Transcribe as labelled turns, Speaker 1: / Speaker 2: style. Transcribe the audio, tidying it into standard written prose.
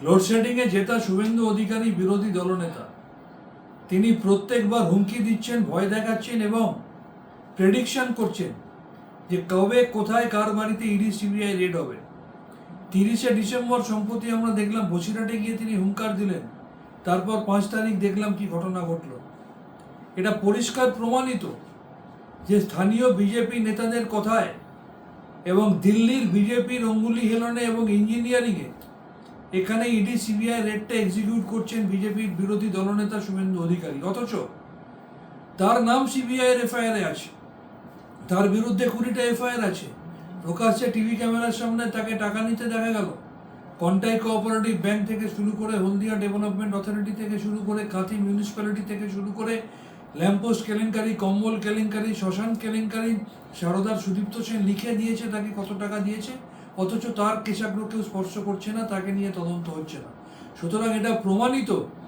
Speaker 1: লোডশেডিংয়ে জেতা শুভেন্দু অধিকারী বিরোধী দলনেতা। তিনি প্রত্যেকবার হুমকি দিচ্ছেন, ভয় দেখাচ্ছেন এবং প্রেডিকশন করছেন যে কবে কোথায় কার বাড়িতে ইডি সিবিআই রেড হবে। 30শে ডিসেম্বর সম্প্রতি আমরা দেখলাম বসিরহাটে গিয়ে তিনি হুঙ্কার দিলেন, তারপর 5 তারিখ দেখলাম কি ঘটনা ঘটল। এটা পরিষ্কার প্রমাণিত যে স্থানীয় বিজেপি নেতাদের কথায় এবং দিল্লির বিজেপির অঙ্গুলি হেলনে এবং ইঞ্জিনিয়ারিংয়ে এখানে ইডি সিবিআই রেডটা এক্সিকিউট করছেন বিজেপির বিরোধী দলনেতা শুভেন্দু অধিকারী। অথচ তার নাম সিবিআই এফআইআরে আছে, তার বিরুদ্ধে 20টা এফআইআর আছে। প্রকাশ্যে টিভি ক্যামেরার সামনে তাকে টাকা নিতে দেখা গেল। কন্টাই কোঅপারেটিভ ব্যাংক থেকে শুরু করে, হলদিয়া ডেভেলপমেন্ট অথরিটি থেকে শুরু করে, কাঁথি মিউনিসিপ্যালিটি থেকে শুরু করে, ল্যাম্পোস্ট কেলেঙ্কারি, কম্বল কেলেঙ্কারি, শ্মশান কেলেঙ্কারি, সারদার সুদীপ্ত সেন লিখে দিয়েছে তাকে কত টাকা দিয়েছে, অথচ তার কেশাগ্র কেউ স্পর্শ করছে না, তাকে নিয়ে তদন্ত হচ্ছে না। সুতরাং এটা প্রমাণিত